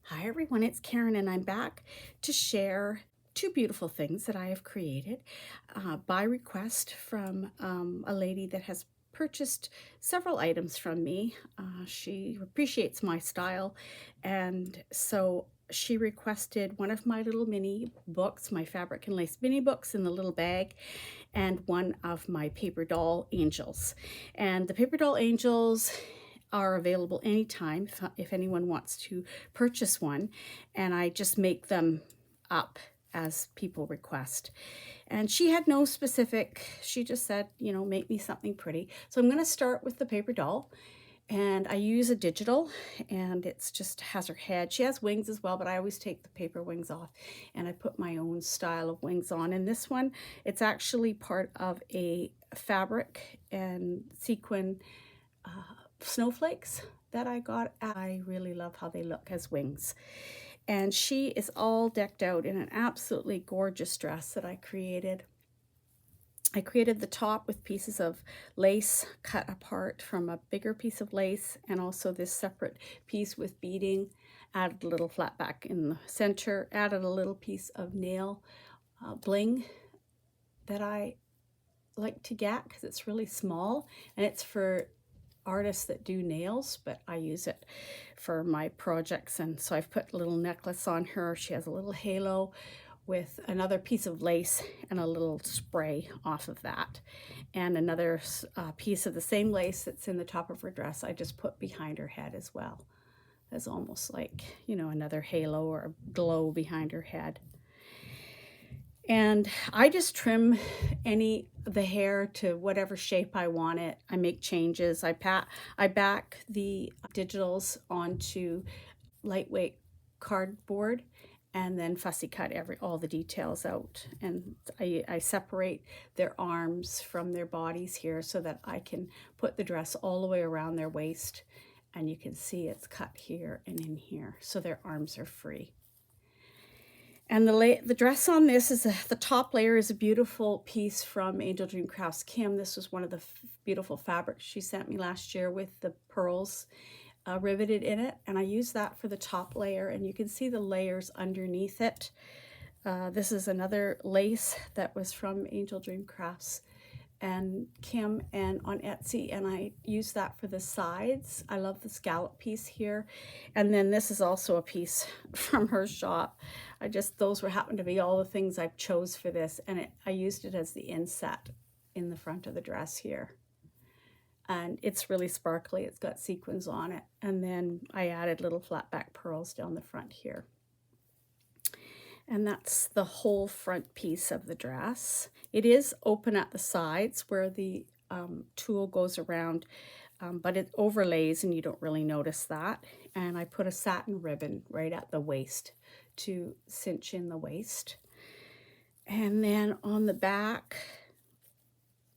Hi everyone, it's Karen and I'm back to share two beautiful things that I have created by request from a lady that has purchased several items from me. She appreciates my style, and so she requested one of my little mini books, my fabric and lace mini books in the little bag, and one of my paper doll angels. And the paper doll angels are available anytime if anyone wants to purchase one, and I just make them up as people request. And she had no specific, she just said, you know, make me something pretty. So I'm going to start with the paper doll, and I use a digital, and it's just has her head. She has wings as well, but I always take the paper wings off and I put my own style of wings on. And this one, it's actually part of a fabric and sequin snowflakes that I got. I really love how they look as wings. And she is all decked out in an absolutely gorgeous dress that I created. I created the top with pieces of lace cut apart from a bigger piece of lace, and also this separate piece with beading. Added a little flat back in the center, added a little piece of nail bling that I like to get because it's really small, and it's for artists that do nails, but I use it for my projects. And so I've put a little necklace on her. She has a little halo with another piece of lace and a little spray off of that, and another piece of the same lace that's in the top of her dress I just put behind her head as well, as almost like, you know, another halo or a glow behind her head. And I just trim the hair to whatever shape I want it. I make changes. I back the digitals onto lightweight cardboard and then fussy cut all the details out. And I separate their arms from their bodies here so that I can put the dress all the way around their waist. And you can see it's cut here and in here, so their arms are free. And the dress on this is the top layer is a beautiful piece from Angel Dream Crafts Kim. This was one of the beautiful fabrics she sent me last year with the pearls riveted in it. And I used that for the top layer, and you can see the layers underneath it. This is another lace that was from Angel Dream Crafts and Kim and on Etsy, and I use that for the sides. I love the scallop piece here. And then this is also a piece from her shop. Those happened to be all the things I chose for this, and I used it as the inset in the front of the dress here. And it's really sparkly. It's got sequins on it. And then I added little flat back pearls down the front here. And that's the whole front piece of the dress. It is open at the sides where the tulle goes around, but it overlays and you don't really notice that. And I put a satin ribbon right at the waist to cinch in the waist. And then on the back,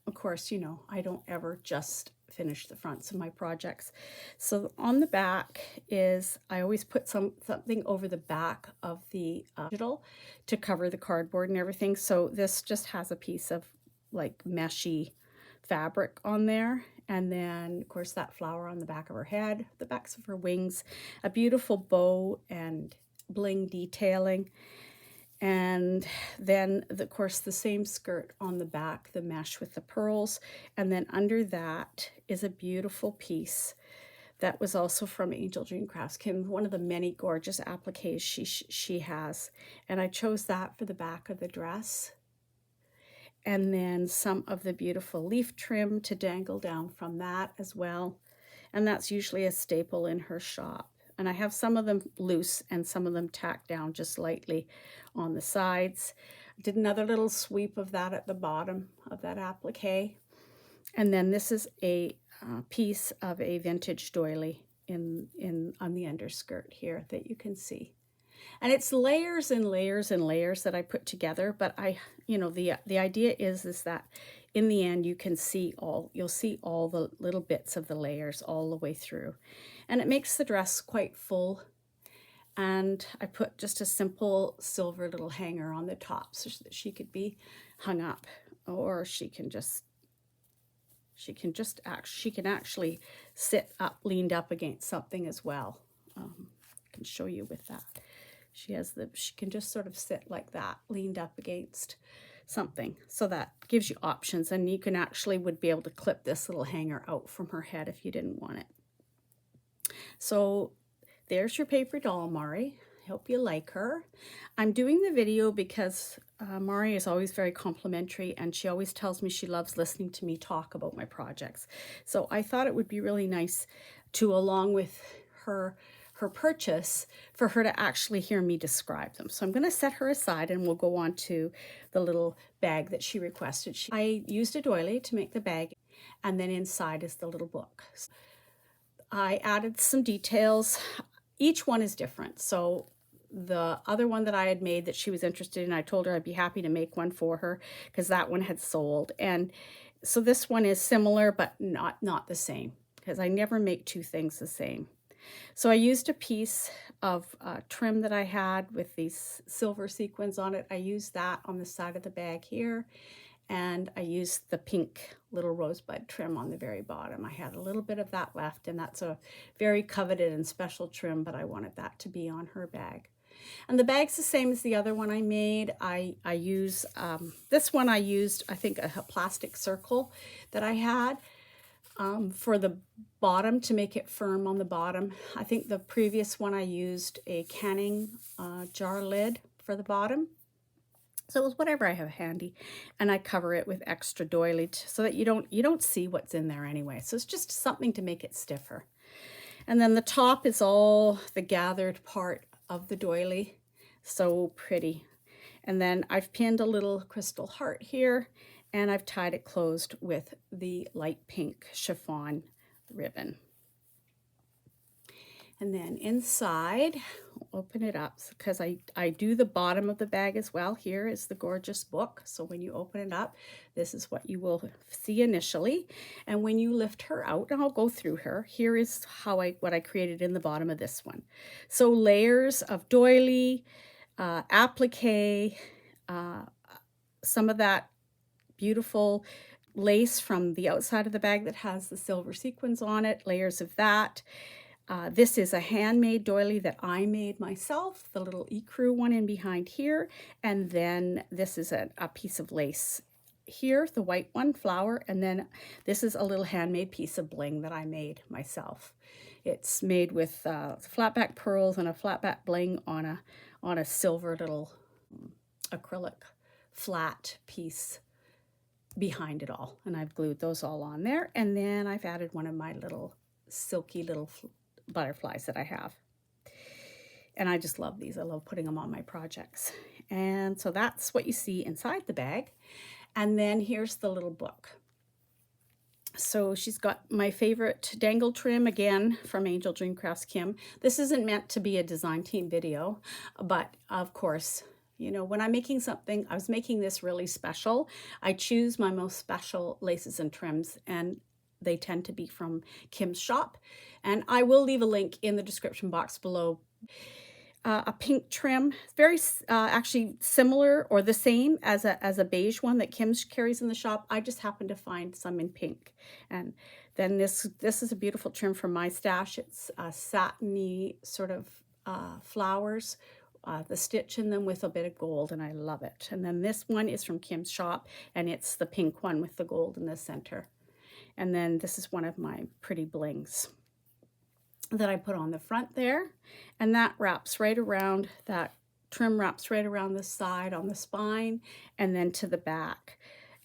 of course, you know, I don't ever just finish the fronts of my projects. So on the back is, I always put something over the back of the digital to cover the cardboard and everything. So this just has a piece of like meshy fabric on there. And then of course that flower on the back of her head, the backs of her wings, a beautiful bow and bling detailing. And then, of course, the same skirt on the back, the mesh with the pearls. And then under that is a beautiful piece that was also from Angel Dream Crafts Kim, one of the many gorgeous appliques she has. And I chose that for the back of the dress. And then some of the beautiful leaf trim to dangle down from that as well. And that's usually a staple in her shop. And I have some of them loose and some of them tacked down just lightly on the sides. I did another little sweep of that at the bottom of that applique. And then this is a piece of a vintage doily on the underskirt here that you can see. And it's layers and layers and layers that I put together, but the idea is that in the end you'll see all the little bits of the layers all the way through. And it makes the dress quite full. And I put just a simple silver little hanger on the top so that she could be hung up, or she can actually sit up, leaned up against something as well. I can show you with that. She can just sort of sit like that, leaned up against something. So that gives you options, and you can actually would be able to clip this little hanger out from her head if you didn't want it. So there's your paper doll, Mari. Hope you like her. I'm doing the video because Mari is always very complimentary, and she always tells me she loves listening to me talk about my projects. So I thought it would be really nice to, along with her purchase, for her to actually hear me describe them. So I'm going to set her aside and we'll go on to the little bag that she requested. I used a doily to make the bag, and then inside is the little book. I added some details. Each one is different. So the other one that I had made that she was interested in, I told her I'd be happy to make one for her because that one had sold. And so this one is similar, but not the same, because I never make two things the same. So I used a piece of trim that I had with these silver sequins on it. I used that on the side of the bag here, and I used the pink little rosebud trim on the very bottom. I had a little bit of that left, and that's a very coveted and special trim, but I wanted that to be on her bag. And the bag's the same as the other one I made. I use, this one I used, I think, a plastic circle that I had for the bottom to make it firm on the bottom. I think the previous one I used a canning jar lid for the bottom. So it was whatever I have handy, and I cover it with extra doily so that you don't see what's in there anyway. So it's just something to make it stiffer. And then the top is all the gathered part of the doily. So pretty. And then I've pinned a little crystal heart here, and I've tied it closed with the light pink chiffon ribbon. And then inside, I'll open it up because I do the bottom of the bag as well. Here is the gorgeous book. So when you open it up, this is what you will see initially. And when you lift her out, and I'll go through her, here is what I created in the bottom of this one. So layers of doily, applique, some of that beautiful lace from the outside of the bag that has the silver sequins on it, layers of that. This is a handmade doily that I made myself, the little ecru one in behind here. And then this is a piece of lace here, the white one, flower. And then this is a little handmade piece of bling that I made myself. It's made with flat back pearls and a flat back bling on a silver little acrylic flat piece behind it all, and I've glued those all on there. And then I've added one of my little silky little butterflies that I have, and I just love these. I love putting them on my projects. And so that's what you see inside the bag. And then here's the little book. So she's got my favorite dangle trim again from Angel Dream Crafts Kim. This isn't meant to be a design team video, but of course, you know, when I'm making something, I was making this really special. I choose my most special laces and trims, and they tend to be from Kim's shop. And I will leave a link in the description box below. A pink trim, very actually similar or the same as a beige one that Kim's carries in the shop. I just happened to find some in pink. And then this is a beautiful trim from my stash. It's satiny sort of flowers. The stitch in them with a bit of gold, and I love it. And then this one is from Kim's shop, and it's the pink one with the gold in the center. And then this is one of my pretty blings that I put on the front there, and that wraps right around, that trim wraps right around the side on the spine and then to the back.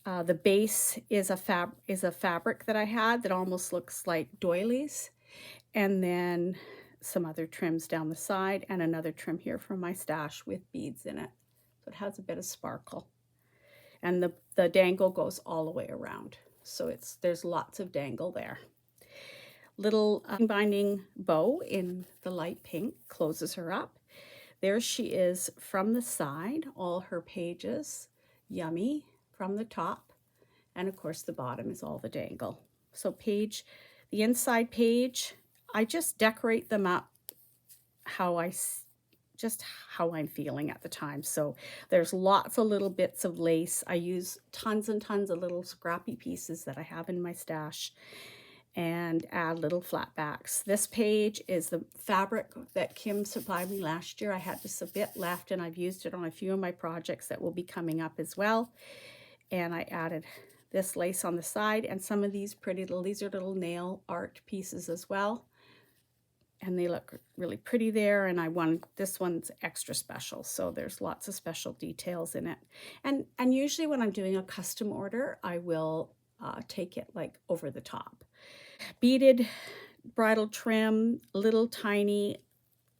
The base is a fabric that I had that almost looks like doilies, and then some other trims down the side and another trim here from my stash with beads in it. So it has a bit of sparkle. And the dangle goes all the way around. So there's lots of dangle there. Little binding bow in the light pink closes her up. There she is from the side, all her pages, yummy from the top. And of course the bottom is all the dangle. So the inside page, I just decorate them up how I'm feeling at the time. So there's lots of little bits of lace. I use tons and tons of little scrappy pieces that I have in my stash. and add little flat backs. This page is the fabric that Kim supplied me last year. I had just a bit left and I've used it on a few of my projects that will be coming up as well. And I added this lace on the side and some of these these are little nail art pieces as well. And they look really pretty there, and this one's extra special, so there's lots of special details in it. And usually when I'm doing a custom order, I will take it like over the top. Beaded bridal trim, little tiny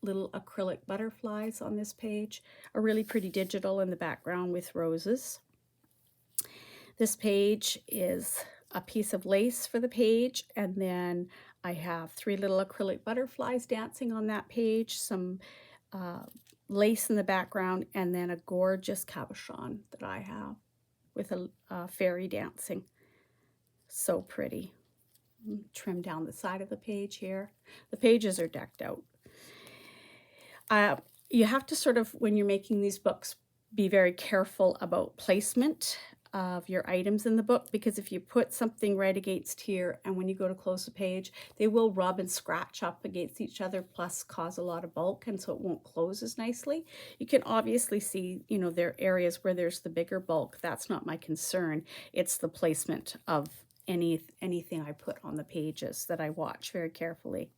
little acrylic butterflies on this page, a really pretty digital in the background with roses. This page is a piece of lace for the page, and then I have 3 little acrylic butterflies dancing on that page, some lace in the background, and then a gorgeous cabochon that I have with a fairy dancing. So pretty. Trim down the side of the page here. The pages are decked out. You have to sort of, when you're making these books, be very careful about placement of your items in the book, because if you put something right against here and when you go to close the page, they will rub and scratch up against each other, plus cause a lot of bulk, and so it won't close as nicely. You can obviously see, you know, there are areas where there's the bigger bulk. That's not my concern. It's the placement of anything I put on the pages that I watch very carefully.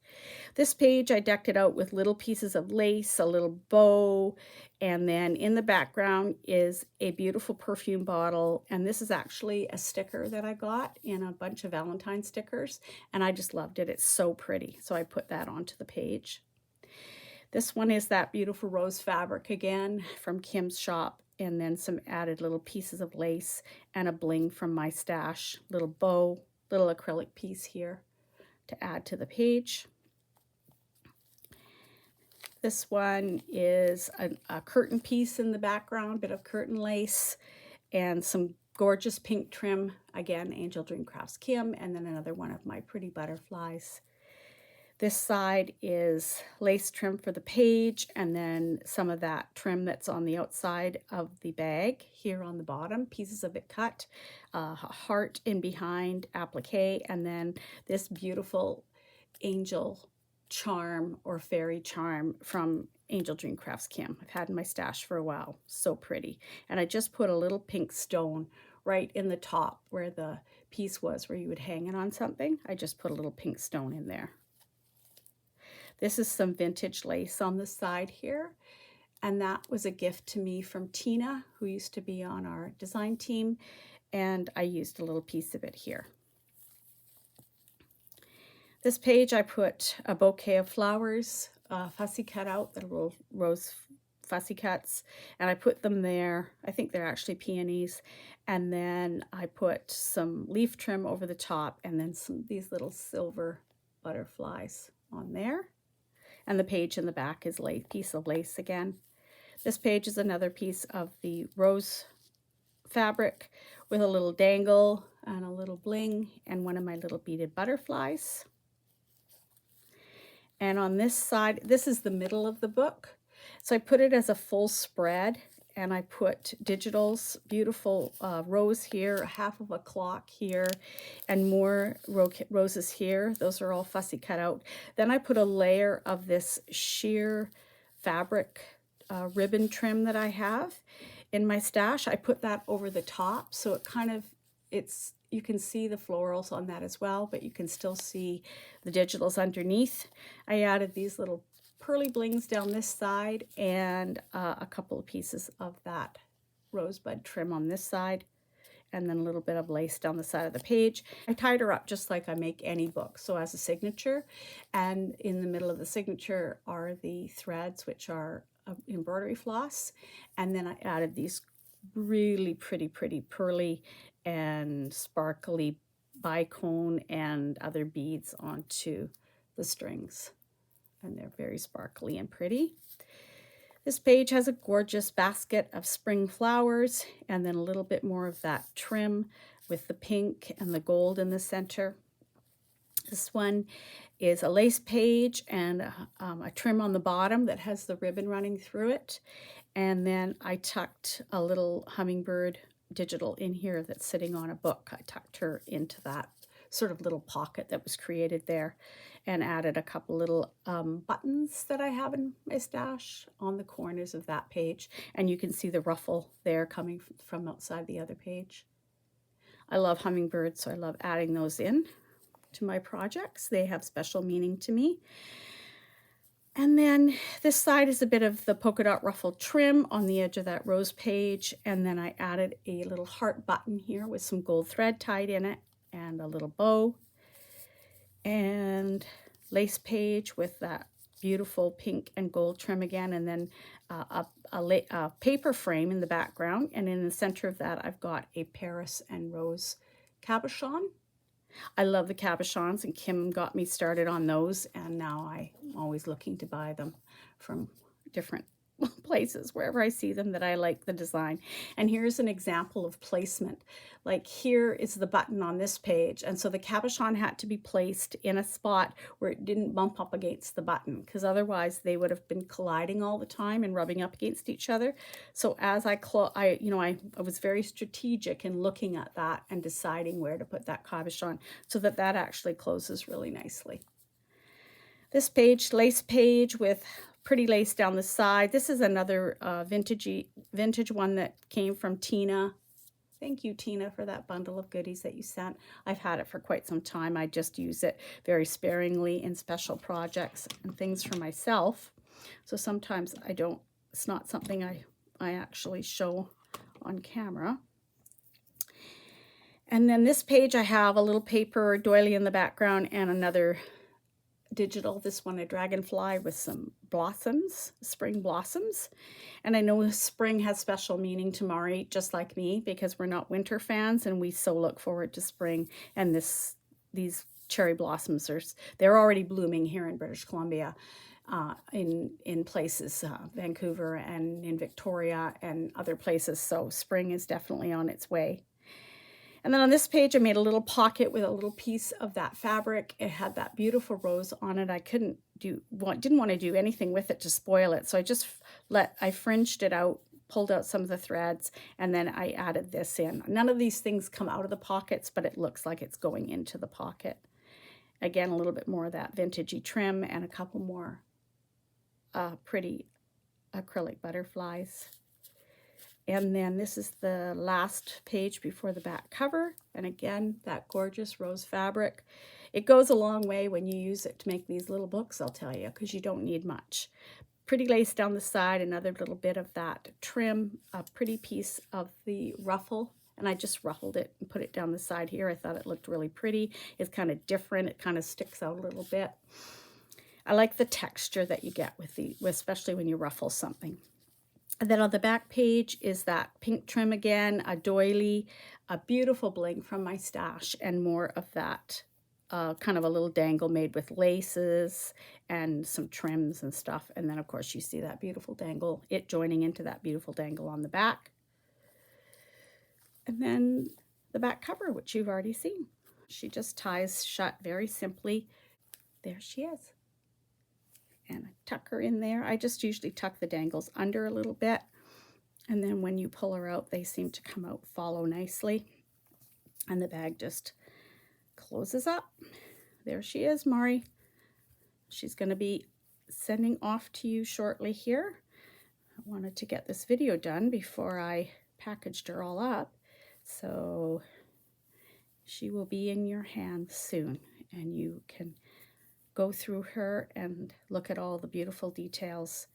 This page I decked it out with little pieces of lace, a little bow, and then in the background is a beautiful perfume bottle, and this is actually a sticker that I got in a bunch of Valentine stickers, and I just loved it. It's so pretty, so I put that onto the page. This one is that beautiful rose fabric again from Kim's shop, and then some added little pieces of lace and a bling from my stash, little bow, little acrylic piece here to add to the page. This one is a curtain piece in the background, bit of curtain lace, and some gorgeous pink trim, again, Angel Dream Crafts Kim, and then another one of my pretty butterflies. This side is lace trim for the page, and then some of that trim that's on the outside of the bag here on the bottom, pieces of it cut, a heart in behind, applique, and then this beautiful angel charm or fairy charm from Angel Dream Crafts Kim. I've had in my stash for a while. So pretty. And I just put a little pink stone right in the top where the piece was, where you would hang it on something. I just put a little pink stone in there. This is some vintage lace on the side here, and that was a gift to me from Tina, who used to be on our design team, and I used a little piece of it here. This page I put a bouquet of flowers, fussy cut out, the little rose fussy cuts, and I put them there. I think they're actually peonies, and then I put some leaf trim over the top, and then these little silver butterflies on there. And the page in the back is a piece of lace again. This page is another piece of the rose fabric with a little dangle and a little bling and one of my little beaded butterflies. And on this side, this is the middle of the book. So I put it as a full spread, and I put digitals, beautiful rose here, half of a clock here, and more roses here. Those are all fussy cut out. Then I put a layer of this sheer fabric ribbon trim that I have in my stash. I put that over the top, so it kind of, you can see the florals on that as well, but you can still see the digitals underneath. I added these little pearly blings down this side and a couple of pieces of that rosebud trim on this side, and then a little bit of lace down the side of the page. I tied her up just like I make any book, so as a signature, and in the middle of the signature are the threads, which are embroidery floss, and then I added these really pretty pearly and sparkly bicone and other beads onto the strings, and they're very sparkly and pretty. This page has a gorgeous basket of spring flowers, and then a little bit more of that trim with the pink and the gold in the center. This one is a lace page and a trim on the bottom that has the ribbon running through it. And then I tucked a little hummingbird digital in here that's sitting on a book. I tucked her into that sort of little pocket that was created there, and added a couple little buttons that I have in my stash on the corners of that page. And you can see the ruffle there coming from outside the other page. I love hummingbirds, so I love adding those in to my projects. They have special meaning to me. And then this side is a bit of the polka dot ruffle trim on the edge of that rose page. And then I added a little heart button here with some gold thread tied in it and a little bow. And lace page with that beautiful pink and gold trim again. And then a paper frame in the background. And in the center of that, I've got a Paris and rose cabochon. I love the cabochons, and Kim got me started on those, and now I'm always looking to buy them from different places, wherever I see them that I like the design. And here's an example of placement. Like here is the button on this page, and so the cabochon had to be placed in a spot where it didn't bump up against the button, because otherwise they would have been colliding all the time and rubbing up against each other. So as I was very strategic in looking at that and deciding where to put that cabochon so that that actually closes really nicely. This page, lace page with pretty lace down the side. This is another vintage one that came from Tina. Thank you, Tina, for that bundle of goodies that you sent. I've had it for quite some time. I just use it very sparingly in special projects and things for myself. So sometimes it's not something I actually show on camera. And then this page, I have a little paper doily in the background and another digital, this one a dragonfly with some blossoms, spring blossoms. And I know spring has special meaning to Mari, just like me, because we're not winter fans and we so look forward to spring. And these cherry blossoms they're already blooming here in British Columbia, in places, Vancouver and in Victoria and other places. So spring is definitely on its way. And then on this page, I made a little pocket with a little piece of that fabric. It had that beautiful rose on it. I didn't want to do anything with it to spoil it. So I fringed it out, pulled out some of the threads, and then I added this in. None of these things come out of the pockets, but it looks like it's going into the pocket. Again, a little bit more of that vintagey trim and a couple more pretty acrylic butterflies. And then this is the last page before the back cover. And again, that gorgeous rose fabric. It goes a long way when you use it to make these little books, I'll tell you, because you don't need much. Pretty lace down the side, another little bit of that trim, a pretty piece of the ruffle. And I just ruffled it and put it down the side here. I thought it looked really pretty. It's kind of different. It kind of sticks out a little bit. I like the texture that you get especially when you ruffle something. And then on the back page is that pink trim again, a doily, a beautiful bling from my stash, and more of that kind of a little dangle made with laces and some trims and stuff. And then, of course, you see that beautiful dangle, it joining into that beautiful dangle on the back. And then the back cover, which you've already seen. She just ties shut very simply. There she is. And I tuck her in there. I just usually tuck the dangles under a little bit. And then when you pull her out, they seem to come out, follow nicely. And the bag just closes up. There she is, Mari. She's going to be sending off to you shortly here. I wanted to get this video done before I packaged her all up. So she will be in your hands soon, and you can go through her and look at all the beautiful details.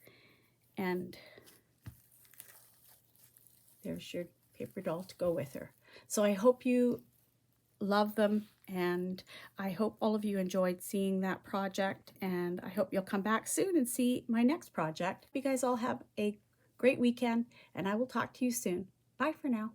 And there's your paper doll to go with her. So I hope you love them, and I hope all of you enjoyed seeing that project, and I hope you'll come back soon and see my next project. You guys all have a great weekend, and I will talk to you soon. Bye for now.